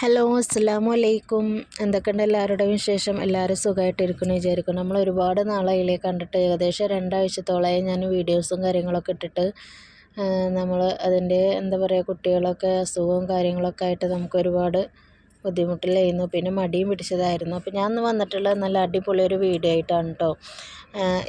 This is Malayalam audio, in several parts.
ഹലോ അസ്സലാമു അലൈക്കും. എന്തൊക്കെയുണ്ട് എല്ലാവരുടെയും വിശേഷം? എല്ലാവരും സുഖമായിട്ടിരിക്കുന്നു വിചാരിക്കുന്നു. നമ്മൾ ഒരുപാട് നാളായില്ലേ കണ്ടിട്ട്. ഏകദേശം 2 ആഴ്ചത്തോളമായി ഞാൻ വീഡിയോസും കാര്യങ്ങളൊക്കെ ഇട്ടിട്ട്. നമ്മൾ അതിൻ്റെ എന്താ പറയുക, കുട്ടികളൊക്കെ അസുഖവും കാര്യങ്ങളൊക്കെ ആയിട്ട് നമുക്ക് ഒരുപാട് ബുദ്ധിമുട്ടിലായിരുന്നു. പിന്നെ മടിയും പിടിച്ചതായിരുന്നു. അപ്പോൾ ഞാൻ ഇന്ന് വന്നിട്ടുള്ളത് നല്ല അടിപൊളി ഒരു വീഡിയോ ആയിട്ടാണ് കേട്ടോ.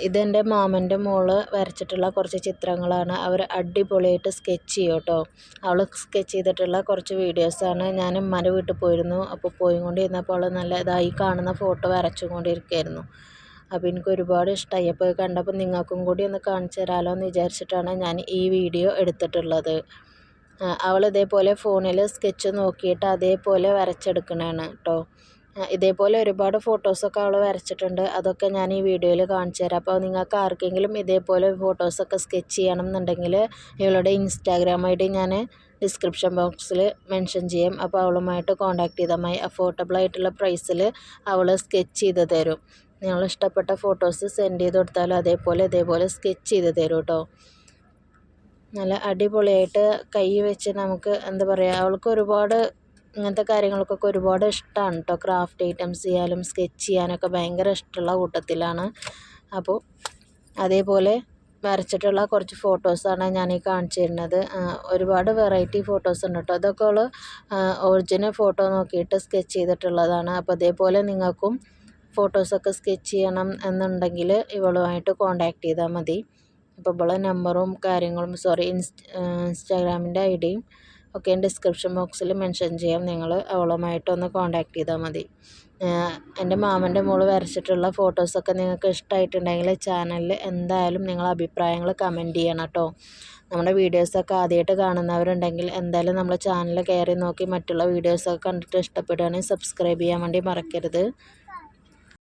ഇതെൻ്റെ മാമൻ്റെ മോള് വരച്ചിട്ടുള്ള കുറച്ച് ചിത്രങ്ങളാണ്. അവർ അടിപൊളിയായിട്ട് സ്കെച്ച് ചെയ്യും കേട്ടോ. അവൾ സ്കെച്ച് ചെയ്തിട്ടുള്ള കുറച്ച് വീഡിയോസാണ്. ഞാൻ ഉമ്മാൻ്റെ വീട്ടിൽ പോയിരുന്നു. അപ്പോൾ പോയിക്കൊണ്ടിരുന്നപ്പോൾ അവൾ നല്ല ഇതായി കാണുന്ന ഫോട്ടോ വരച്ചും കൊണ്ടിരിക്കുകയായിരുന്നു. അപ്പോൾ എനിക്ക് ഒരുപാട് ഇഷ്ടമായി. അപ്പോൾ കണ്ടപ്പോൾ നിങ്ങൾക്കും കൂടി ഒന്ന് കാണിച്ചു തരാമല്ലോ എന്ന് വിചാരിച്ചിട്ടാണ് ഞാൻ ഈ വീഡിയോ എടുത്തിട്ടുള്ളത്. അവൾ ഇതേപോലെ ഫോണിൽ സ്കെച്ച് നോക്കിയിട്ട് അതേപോലെ വരച്ചെടുക്കണതാണ് കേട്ടോ. ഇതേപോലെ ഒരുപാട് ഫോട്ടോസൊക്കെ അവൾ വരച്ചിട്ടുണ്ട്. അതൊക്കെ ഞാൻ ഈ വീഡിയോയിൽ കാണിച്ചു തരാം. അപ്പോൾ നിങ്ങൾക്ക് ആർക്കെങ്കിലും ഇതേപോലെ ഫോട്ടോസൊക്കെ സ്കെച്ച് ചെയ്യണം എന്നുണ്ടെങ്കിൽ ഇവളുടെ ഇൻസ്റ്റാഗ്രാം ഐ ഡി ഞാൻ ഡിസ്ക്രിപ്ഷൻ ബോക്സിൽ മെൻഷൻ ചെയ്യാം. അപ്പോൾ അവളുമായിട്ട് കോൺടാക്ട് ചെയ്താൽ മതി. അഫോർഡബിൾ ആയിട്ടുള്ള പ്രൈസിൽ അവൾ സ്കെച്ച് ചെയ്ത് തരും. നിങ്ങൾ ഇഷ്ടപ്പെട്ട ഫോട്ടോസ് സെൻഡ് ചെയ്ത് കൊടുത്താലും ഇതേപോലെ സ്കെച്ച് ചെയ്ത് തരും കേട്ടോ. നല്ല അടിപൊളിയായിട്ട് കൈ വെച്ച് നമുക്ക് എന്താ പറയുക, അവൾക്ക് ഒരുപാട് ഇങ്ങനത്തെ കാര്യങ്ങൾക്കൊക്കെ ഒരുപാട് ഇഷ്ടമാണ് കേട്ടോ. ക്രാഫ്റ്റ് ഐറ്റംസ് ചെയ്യാനും സ്കെച്ച് ചെയ്യാനൊക്കെ ഭയങ്കര ഇഷ്ടമുള്ള കൂട്ടത്തിലാണ്. അപ്പോൾ അതേപോലെ വരച്ചിട്ടുള്ള കുറച്ച് ഫോട്ടോസാണ് ഞാൻ ഈ കാണിച്ചു തരുന്നത്. ഒരുപാട് വെറൈറ്റി ഫോട്ടോസ് ഉണ്ട് കേട്ടോ. അതൊക്കെ അവൾ ഒറിജിനൽ ഫോട്ടോ നോക്കിയിട്ട് സ്കെച്ച് ചെയ്തിട്ടുള്ളതാണ്. അപ്പോൾ അതേപോലെ നിങ്ങൾക്കും ഫോട്ടോസൊക്കെ സ്കെച്ച് ചെയ്യണം എന്നുണ്ടെങ്കിൽ ഇവളുമായിട്ട് കോൺടാക്ട് ചെയ്താൽ മതി. അപ്പോൾ ഇവളെ നമ്പറും കാര്യങ്ങളും ഇൻസ്റ്റാഗ്രാമിൻ്റെ ഐ ഡിയും ഒക്കെ ഡിസ്ക്രിപ്ഷൻ ബോക്സിൽ മെൻഷൻ ചെയ്യാം. നിങ്ങൾ അവളുമായിട്ടൊന്ന് കോൺടാക്ട് ചെയ്താൽ മതി. എൻ്റെ മാമൻ്റെ മോള് വരച്ചിട്ടുള്ള ഫോട്ടോസൊക്കെ നിങ്ങൾക്ക് ഇഷ്ടമായിട്ടുണ്ടെങ്കിൽ ചാനലിൽ എന്തായാലും നിങ്ങൾ അഭിപ്രായങ്ങൾ കമൻറ്റ് ചെയ്യണം കേട്ടോ. നമ്മുടെ വീഡിയോസൊക്കെ ആദ്യമായിട്ട് കാണുന്നവരുണ്ടെങ്കിൽ എന്തായാലും നമ്മുടെ ചാനൽ കയറി നോക്കി മറ്റുള്ള വീഡിയോസൊക്കെ കണ്ടിട്ട് ഇഷ്ടപ്പെടുകയാണെങ്കിൽ സബ്സ്ക്രൈബ് ചെയ്യാൻ വേണ്ടി മറക്കരുത്.